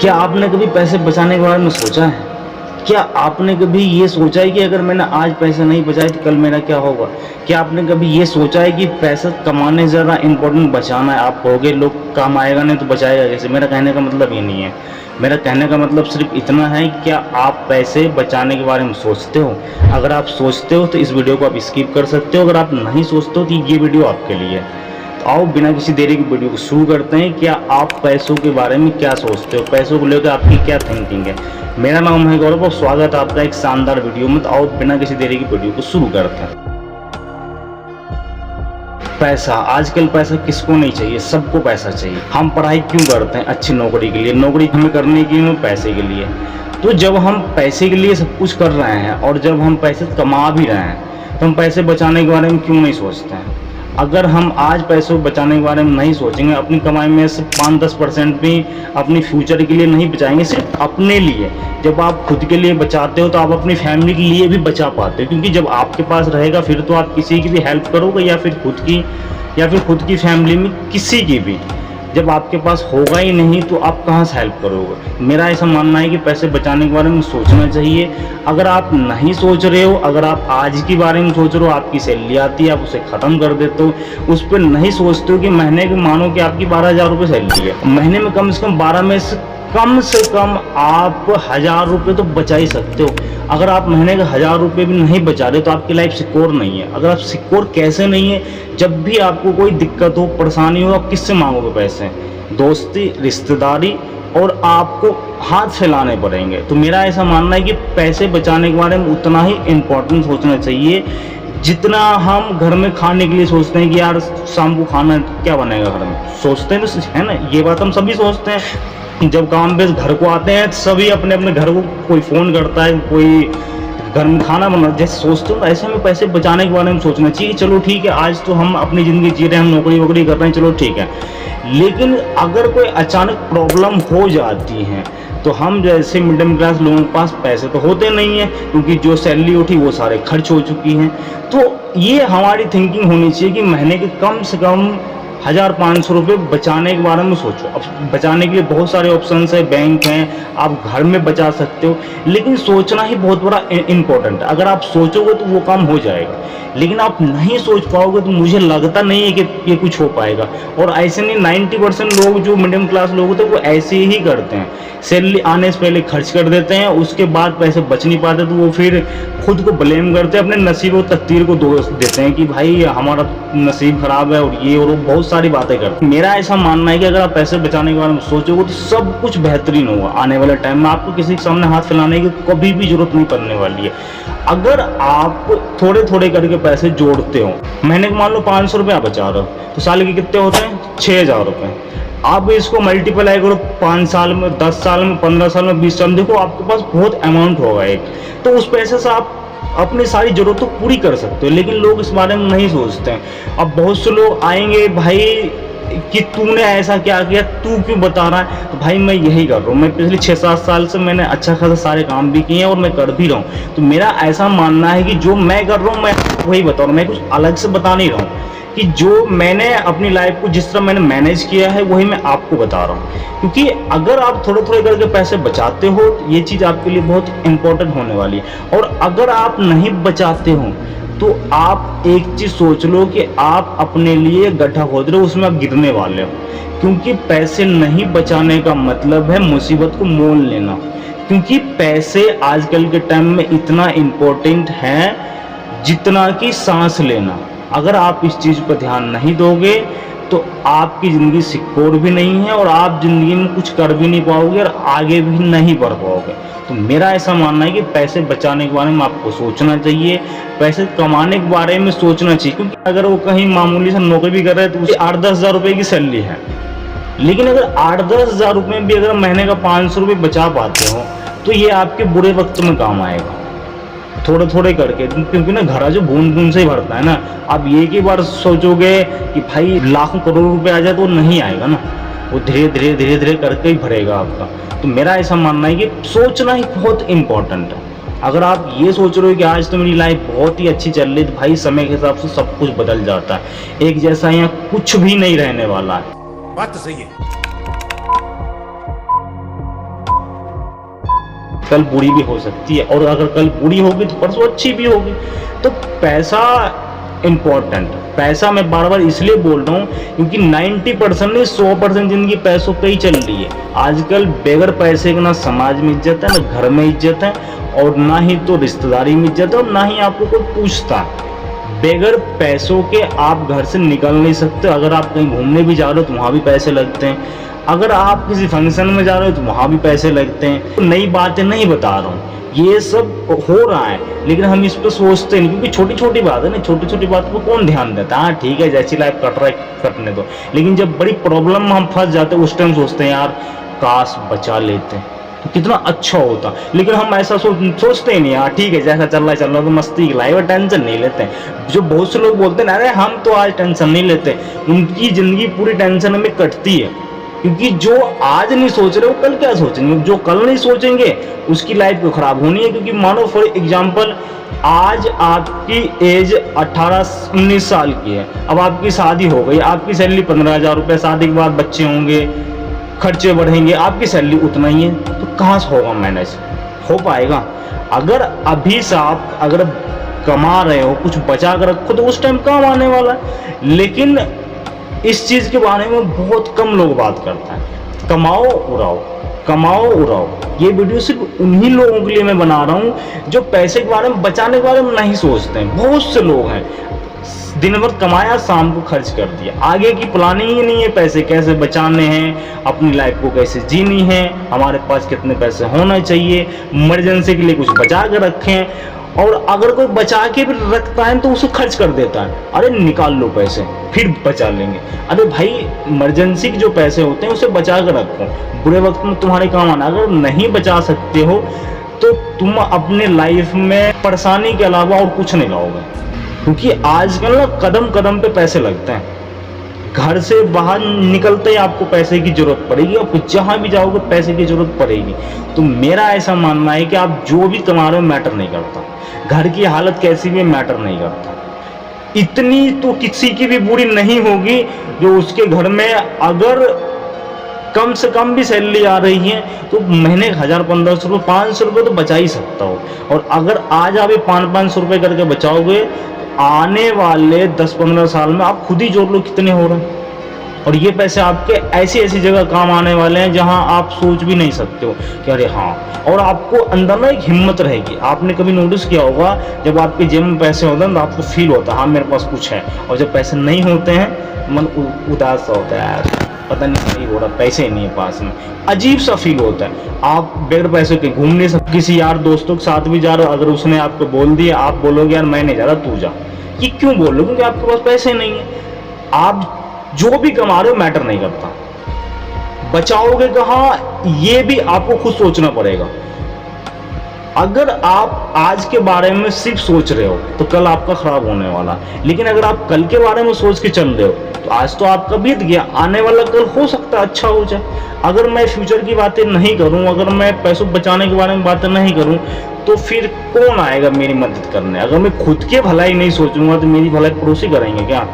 क्या आपने कभी पैसे बचाने के बारे में सोचा है? क्या आपने कभी ये सोचा है कि अगर मैंने आज पैसे नहीं बचाए तो कल मेरा क्या होगा? क्या आपने कभी ये सोचा है कि पैसा कमाने से ज़्यादा इम्पोर्टेंट बचाना है? आप कहोगे लोग काम आएगा नहीं तो बचाएगा कैसे? मेरा कहने का मतलब ये नहीं है। मेरा कहने का मतलब सिर्फ इतना है कि क्या आप पैसे बचाने के बारे में सोचते हो? अगर आप सोचते हो तो इस वीडियो को आप स्किप कर सकते हो। अगर आप नहीं सोचते हो तो ये वीडियो आपके लिए है। तो आओ बिना किसी देरी की वीडियो को शुरू करते हैं। क्या आप पैसों के बारे में क्या सोचते हो? पैसों को लेकर आपकी क्या थिंकिंग है? मेरा नाम है गौरव और स्वागत है आपका एक शानदार वीडियो में। तो आओ बिना किसी देरी की वीडियो को शुरू करते हैं। पैसा, आजकल पैसा किसको नहीं चाहिए? सबको पैसा चाहिए। हम पढ़ाई क्यों करते हैं? अच्छी नौकरी के लिए। नौकरी हमें करने की है पैसे के लिए। तो जब हम पैसे के लिए सब कुछ कर रहे हैं और जब हम पैसे कमा भी रहे हैं तो हम पैसे बचाने के बारे में क्यों नहीं सोचते हैं? अगर हम आज पैसों को बचाने के बारे में नहीं सोचेंगे, अपनी कमाई में से 5-10% भी अपनी फ्यूचर के लिए नहीं बचाएंगे, सिर्फ अपने लिए। जब आप खुद के लिए बचाते हो तो आप अपनी फैमिली के लिए भी बचा पाते हो, क्योंकि जब आपके पास रहेगा फिर तो आप किसी की भी हेल्प करोगे या फिर खुद की फैमिली में किसी की भी। जब आपके पास होगा ही नहीं तो आप कहाँ से हेल्प करोगे? मेरा ऐसा मानना है कि पैसे बचाने के बारे में सोचना चाहिए। अगर आप नहीं सोच रहे हो, अगर आप आज के बारे में सोच रहे हो, आपकी सैलरी आती है आप उसे ख़त्म कर देते हो, उस पर नहीं सोचते हो कि महीने के मानो कि आपकी 12,000 रुपये सैलरी है, महीने में कम से कम 12 में से कम आप 1,000 रुपये तो बचा ही सकते हो। अगर आप महीने के 1,000 रुपये भी नहीं बचा रहे तो आपकी लाइफ सिक्योर नहीं है। अगर आप सिक्योर कैसे नहीं है? जब भी आपको कोई दिक्कत हो, परेशानी हो, आप किससे मांगोगे पैसे? दोस्ती, रिश्तेदारी, और आपको हाथ फैलाने पड़ेंगे। तो मेरा ऐसा मानना है कि पैसे बचाने के बारे में उतना ही इम्पोर्टेंट सोचना चाहिए जितना हम घर में खाने के लिए सोचते हैं कि यार शाम को खाना क्या बनेगा घर में। सोचते हैं तो है ना, ये बात हम सभी सोचते हैं। जब काम पे घर को आते हैं सभी अपने अपने घर को, कोई फ़ोन करता है, कोई घर में खाना बना, जैसे सोचते हो ऐसे में पैसे बचाने के बारे में सोचना चाहिए। चलो ठीक है, आज तो हम अपनी ज़िंदगी जी रहे हैं, हम नौकरी वोकरी कर रहे हैं, चलो ठीक है। लेकिन अगर कोई अचानक प्रॉब्लम हो जाती है तो हम जैसे मिडिल क्लास लोगों के पास पैसे तो होते नहीं हैं, क्योंकि जो सैलरी उठी वो सारे खर्च हो चुकी हैं। तो ये हमारी थिंकिंग होनी चाहिए कि महीने के कम से कम 1,500 रुपये बचाने के बारे में सोचो। अब बचाने के लिए बहुत सारे ऑप्शंस है, बैंक हैं, आप घर में बचा सकते हो, लेकिन सोचना ही बहुत बड़ा इम्पोर्टेंट है। अगर आप सोचोगे तो वो काम हो जाएगा, लेकिन आप नहीं सोच पाओगे तो मुझे लगता नहीं है कि ये कुछ हो पाएगा। और ऐसे नहीं, 90% लोग जो मिडिल क्लास लोग होते हैं वो ऐसे ही करते हैं। सैलरी आने से पहले खर्च कर देते हैं, उसके बाद पैसे बच नहीं पाते तो वो फिर खुद को ब्लेम करते हैं, अपने नसीब और तकदीर को दोष देते हैं कि भाई हमारा नसीब खराब है और ये और वो बहुत सारी बातें करते हैं। मेरा ऐसा मानना है कि अगर आप पैसे बचाने के बारे में सोचोगे तो सब कुछ बेहतरीन होगा। आने वाले टाइम में आपको किसी के सामने हाथ फैलाने की कभी भी जरूरत नहीं पड़ने वाली है। अगर आप थोड़े थोड़े करके पैसे जोड़ते हो, महीने को मान लो 500 रुपये आप बचा रहे हो तो साल के कितने होते हैं? 6,000 रुपये। आप इसको मल्टीप्लाई करो 5 साल में, 10 साल में, 15 साल में, 20 साल में, देखो आपके पास बहुत अमाउंट होगा एक। तो उस पैसे से आप अपनी सारी ज़रूरतों पूरी कर सकते हो, लेकिन लोग इस बारे में नहीं सोचते हैं। अब बहुत से लोग आएंगे भाई कि तूने ऐसा क्या किया, तू क्यों बता रहा है? तो भाई मैं यही कर रहा हूँ, मैं पिछले 6-7 साल से मैंने अच्छा खासा सारे काम भी किए हैं और मैं कर भी रहा हूँ। तो मेरा ऐसा मानना है कि जो मैं कर रहा हूँ मैं वही बता रहा हूँ, मैं कुछ अलग से बता नहीं रहा हूँ। कि जो मैंने अपनी लाइफ को जिस तरह मैंने मैनेज किया है वही मैं आपको बता रहा हूँ। क्योंकि अगर आप थोड़े थोड़े करके पैसे बचाते हो तो ये चीज़ आपके लिए बहुत इंपॉर्टेंट होने वाली है। और अगर आप नहीं बचाते हो तो आप एक चीज़ सोच लो कि आप अपने लिए गड्ढा खोद रहे हो, उसमें आप गिरने वाले हो। क्योंकि पैसे नहीं बचाने का मतलब है मुसीबत को मोल लेना। क्योंकि पैसे आजकल के टाइम में इतना इम्पोर्टेंट है जितना कि सांस लेना। अगर आप इस चीज़ पर ध्यान नहीं दोगे तो आपकी ज़िंदगी सिक्योर भी नहीं है और आप ज़िंदगी में कुछ कर भी नहीं पाओगे और आगे भी नहीं बढ़ पाओगे। तो मेरा ऐसा मानना है कि पैसे बचाने के बारे में आपको सोचना चाहिए, पैसे कमाने के बारे में सोचना चाहिए। क्योंकि अगर वो कहीं मामूली सा नौकरी भी कर रहे हैं तो उसे 8-10 हज़ार रुपये की सैलरी है, लेकिन अगर 8-10 हज़ार रुपये में भी अगर महीने का 500 रुपये बचा पाते हो तो ये आपके बुरे वक्त में काम आएगा, थोड़े थोड़े करके। क्योंकि ना घड़ा जो बूंद बूंद से ही भरता है ना। आप एक ही बार सोचोगे कि भाई लाखों करोड़ों रुपए आ जाए तो वो नहीं आएगा ना, वो धीरे धीरे करके ही भरेगा आपका। तो मेरा ऐसा मानना है कि सोचना ही बहुत इम्पोर्टेंट है। अगर आप ये सोच रहे हो कि आज तो मेरी लाइफ बहुत ही अच्छी चल रही है, तो भाई समय के हिसाब से सब कुछ बदल जाता है। एक जैसा यहाँ कुछ भी नहीं रहने वाला है। बात तो सही है। कल बुरी भी हो सकती है, और अगर कल बुरी होगी तो परसों अच्छी भी होगी। तो पैसा इम्पोर्टेंट, पैसा मैं बार बार इसलिए बोल रहा हूँ क्योंकि 90% नहीं 100% ज़िंदगी पैसों पे ही चल रही है आजकल। बगैर पैसे के ना समाज में इज्जत है, ना घर में इज्जत है, और ना ही तो रिश्तेदारी में इज्जत है, और ना ही आपको कोई पूछता। बगैर पैसों के आप घर से निकल नहीं सकते। अगर आप कहीं घूमने भी जा रहे हो तो वहाँ भी पैसे लगते हैं, अगर आप किसी फंक्शन में जा रहे हो तो वहाँ भी पैसे लगते हैं। तो नई बातें नहीं बता रहा हूँ, ये सब हो रहा है, लेकिन हम इस पर सोचते नहीं, क्योंकि छोटी छोटी बात है ना, छोटी छोटी बात पर कौन ध्यान देता है। हाँ ठीक है, जैसी लाइफ कट रहा है कटने दो, लेकिन जब बड़ी प्रॉब्लम में हम फंस जाते हैं उस टाइम सोचते हैं यार काश बचा लेते तो कितना अच्छा होता। लेकिन हम ऐसा सोचते ही नहीं, यार ठीक है जैसा चल रहा है तो मस्ती की लाइफ है, टेंशन नहीं लेते हैं। जो बहुत से लोग बोलते हैं ना अरे हम तो आज टेंशन नहीं लेते, उनकी ज़िंदगी पूरी टेंशन में कटती है, क्योंकि जो आज नहीं सोच रहे वो कल क्या सोचेंगे, जो कल नहीं सोचेंगे उसकी लाइफ को खराब होनी है। क्योंकि मानो फॉर एग्जांपल आज आपकी एज 18-19 साल की है, अब आपकी शादी हो गई, आपकी सैलरी 15,000 रुपये, शादी के बाद बच्चे होंगे, खर्चे बढ़ेंगे, आपकी सैलरी उतना ही है, तो कहाँ से होगा मैनेज, हो पाएगा? अगर अभी से आप अगर कमा रहे हो, कुछ बचा कर रखो तो उस टाइम काम आने वाला है। लेकिन इस चीज़ के बारे में बहुत कम लोग बात करते हैं। कमाओ उड़ाओ, कमाओ उड़ाओ। ये वीडियो सिर्फ उन्हीं लोगों के लिए मैं बना रहा हूँ जो पैसे के बारे में, बचाने के बारे में नहीं सोचते हैं। बहुत से लोग हैं दिन भर कमाया शाम को खर्च कर दिया, आगे की प्लानिंग ही नहीं है, पैसे कैसे बचाने हैं, अपनी लाइफ को कैसे जीनी है, हमारे पास कितने पैसे होना चाहिए, इमरजेंसी के लिए कुछ बचा कर रखें। और अगर कोई बचा के भी रखता है तो उसे खर्च कर देता है, अरे निकाल लो पैसे फिर बचा लेंगे। अरे भाई इमरजेंसी के जो पैसे होते हैं उसे बचा कर रखो, बुरे वक्त में तुम्हारे काम आना। अगर नहीं बचा सकते हो तो तुम अपने लाइफ में परेशानी के अलावा और कुछ नहीं लाओगे, क्योंकि आजकल ना कदम कदम पे पैसे लगते हैं। घर से बाहर निकलते ही आपको पैसे की जरूरत पड़ेगी, आपको जहाँ भी जाओगे पैसे की जरूरत पड़ेगी। तो मेरा ऐसा मानना है कि आप जो भी कमा रहे हो मैटर नहीं करता, घर की हालत कैसी भी मैटर नहीं करता। इतनी तो किसी की भी बुरी नहीं होगी जो उसके घर में अगर कम से कम भी सैलरी आ रही है तो महीने 1000-1500 रुपये 500 रुपये तो बचा ही सकता हो। और अगर आज आप 500-500 रुपये करके बचाओगे, आने वाले 10-15 साल में आप खुद ही जोड़ लो कितने हो रहे हैं। और ये पैसे आपके ऐसी ऐसी जगह काम आने वाले हैं जहां आप सोच भी नहीं सकते हो कि अरे हाँ। और आपको अंदर में एक हिम्मत रहेगी। आपने कभी नोटिस किया होगा जब आपके जेब में पैसे होते हैं तो आपको फील होता है हाँ मेरे पास कुछ है, और जब पैसे नहीं होते हैं मन उदास सा होता है, यार पता नहीं हो रहा, पैसे नहीं है पास में, अजीब सा फील होता है। आप बगैर पैसे के घूम नहीं सकते। किसी यार दोस्तों के साथ भी जा रहे हो, अगर उसने आपको बोल दिया आप बोलोगे यार मैं नहीं जा रहा तू जा, ये क्यों बोल रहे हो? क्योंकि आपके पास पैसे नहीं है। आप जो भी कमा रहे हो मैटर नहीं करता, बचाओगे कहाँ ये भी आपको खुद सोचना पड़ेगा। अगर आप आज के बारे में सिर्फ सोच रहे हो तो कल आपका खराब होने वाला, लेकिन अगर आप कल के बारे में सोच के चल रहे हो तो आज तो आपका बीत गया, आने वाला कल हो सकता है अच्छा हो जाए। अगर मैं फ्यूचर की बातें नहीं करूं, अगर मैं पैसों बचाने के बारे में बातें नहीं करूं तो फिर कौन आएगा मेरी मदद करने? अगर मैं खुद के भलाई नहीं सोचूंगा तो मेरी भलाई पड़ोसी करेंगे क्या?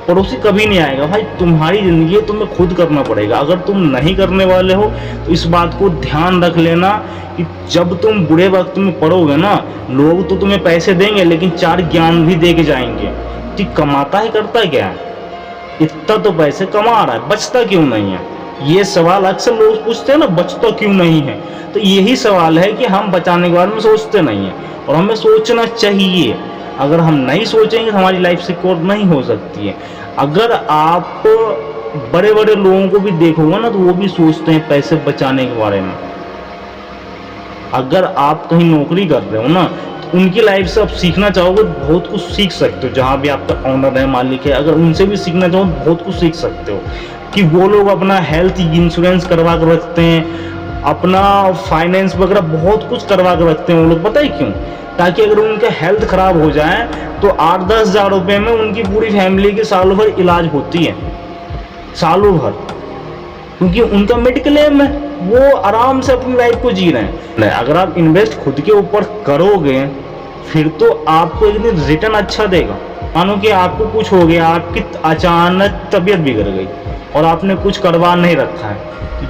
पड़ोसी कभी नहीं आएगा। भाई तुम्हारी ज़िंदगी है, तुम्हें खुद करना पड़ेगा। अगर तुम नहीं करने वाले हो तो इस बात को ध्यान रख लेना कि जब तुम बुरे वक्त में पड़ोगे ना, लोग तो तुम्हें पैसे देंगे लेकिन 4 ज्ञान भी दे के जाएंगे कि कमाता है करता क्या है, इतना तो पैसे कमा रहा है बचता क्यों नहीं है। ये सवाल अक्सर लोग पूछते हैं ना, बचता क्यों नहीं है। तो यही सवाल है कि हम बचाने के बारे में सोचते नहीं हैं, और हमें सोचना चाहिए। अगर हम नहीं सोचेंगे तो हमारी लाइफ सिक्योर नहीं हो सकती है। अगर आप बड़े बड़े लोगों को भी देखोगे ना तो वो भी सोचते हैं पैसे बचाने के बारे में। अगर आप कहीं नौकरी कर रहे हो ना तो उनकी लाइफ से आप सीखना चाहोगे बहुत कुछ सीख सकते हो। जहाँ भी आपका ऑनर है, मालिक है, अगर उनसे भी सीखना चाहो बहुत कुछ सीख सकते हो कि वो लोग अपना हेल्थ इंश्योरेंस करवा कर रखते हैं, अपना फाइनेंस वगैरह बहुत कुछ करवा कर रखते हैं वो लोग। पता है क्यों? ताकि अगर उनका हेल्थ खराब हो जाए तो 8-10 हज़ार रुपये में उनकी पूरी फैमिली के सालों भर इलाज होती है, सालों भर, क्योंकि उनका मेडिकल एम है, वो आराम से अपनी लाइफ को जी रहे हैं। अगर आप इन्वेस्ट खुद के ऊपर करोगे फिर तो आपको एक दिन रिटर्न अच्छा देगा। मानो कि आपको कुछ हो गया, आपकी अचानक तबीयत बिगड़ गई और आपने कुछ करवा नहीं रखा है,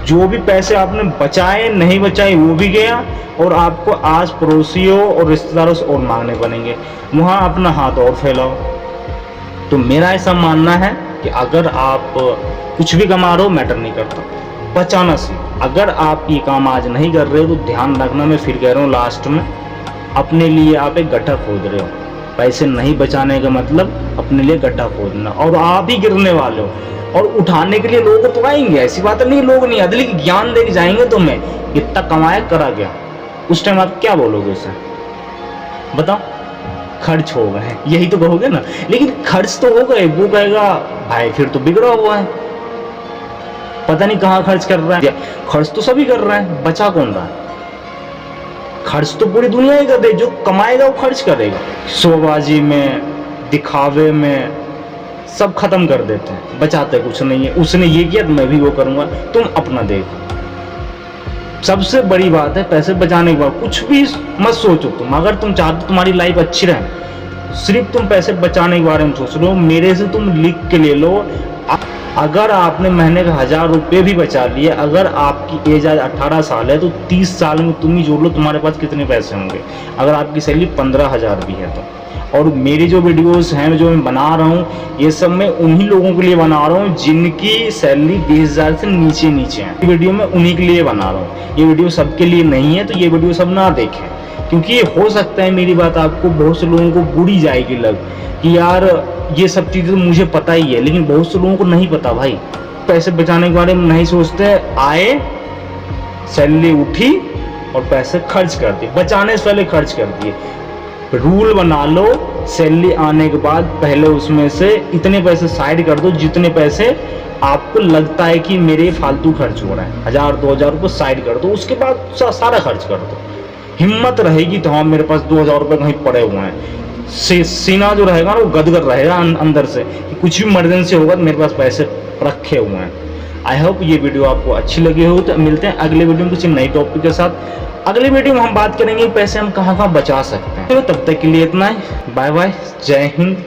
जो भी पैसे आपने बचाए नहीं बचाए वो भी गया, और आपको आस पड़ोसियों और रिश्तेदारों से और मांगने बनेंगे, वहाँ अपना हाथ और फैलाओ। तो मेरा ऐसा मानना है कि अगर आप कुछ भी कमा रहे हो मैटर नहीं करता, बचाना सीखो। अगर आप ये काम आज नहीं कर रहे हो तो ध्यान रखना, मैं फिर कह रहा हूँ लास्ट में, अपने लिए आप एक गड्ढा खोद रहे हो। पैसे नहीं बचाने का मतलब अपने लिए गड्ढा खोदना, और आप ही गिरने वाले हो। और उठाने के लिए लोग तो आएंगे, ऐसी बात नहीं लोग नहीं आते, लेकिन ज्ञान दे के जाएंगे तुम्हें, इतना कमाया करा गया, उस टाइम आप क्या बोलोगे उसे? बताओ, खर्च हो गए, यही तो कहोगे ना। लेकिन खर्च तो हो गए, वो कहेगा भाई फिर तो बिगड़ा हुआ है, पता नहीं कहाँ खर्च कर रहा है। खर्च तो सभी कर रहे हैं, बचा कौन रहा है? खर्च तो पूरी दुनिया ही कर रही है, जो कमाएगा वो खर्च करेगा। शोबाजी में, दिखावे में सब खत्म कर देते हैं, बचाते कुछ नहीं है। उसने ये किया तो मैं भी वो करूंगा, तुम अपना देखो। सबसे बड़ी बात है पैसे बचाने के बाद कुछ भी मत सोचो तुम। अगर तुम चाहते हो तुम्हारी लाइफ अच्छी रहे, सिर्फ तुम पैसे बचाने के बारे में सोच लो। मेरे से तुम लिख के ले लो, अगर आपने महीने का 1000 रुपये भी बचा लिए, अगर आपकी एज आज 18 साल है तो 30 साल में तुम ही जोड़ लो तुम्हारे पास कितने पैसे होंगे, अगर आपकी सैलरी 15,000 भी है तो। और मेरी जो वीडियोस हैं जो मैं बना रहा हूँ, ये सब मैं उन्हीं लोगों के लिए बना रहा हूँ जिनकी सैलरी 20,000 से नीचे है। ये वीडियो मैं उन्हीं के लिए बना रहा हूँ, ये वीडियो सबके लिए नहीं है, तो ये वीडियो सब ना देखें। क्योंकि हो सकता है मेरी बात आपको बहुत से लोगों को बुरी जाएगी लग कि यार ये सब चीज़ें तो मुझे पता ही है, लेकिन बहुत से लोगों को नहीं पता भाई। पैसे बचाने के बारे में नहीं सोचते, आए सैलरी उठी और पैसे खर्च कर दिए, बचाने से पहले खर्च कर दिए। रूल बना लो, सैलरी आने के बाद पहले उसमें से इतने पैसे साइड कर दो जितने पैसे आपको लगता है कि मेरे फालतू खर्च हो रहा है, 1000-2000 रुपये साइड कर दो, उसके बाद सारा खर्च कर दो। हिम्मत रहेगी तो हाँ मेरे पास 2000 रुपये कहीं पड़े हुए हैं, सीना जो रहेगा ना वो गदगद रहेगा अंदर से कि कुछ भी इमरजेंसी होगा तो मेरे पास पैसे रखे हुए हैं। आई होप ये वीडियो आपको अच्छी लगी हो। तो मिलते हैं अगले वीडियो में किसी नई टॉपिक के साथ। अगले वीडियो में हम बात करेंगे पैसे हम कहाँ बचा सकते हैं। तो तब तक के लिए इतना ही, बाय बाय, जय हिंद।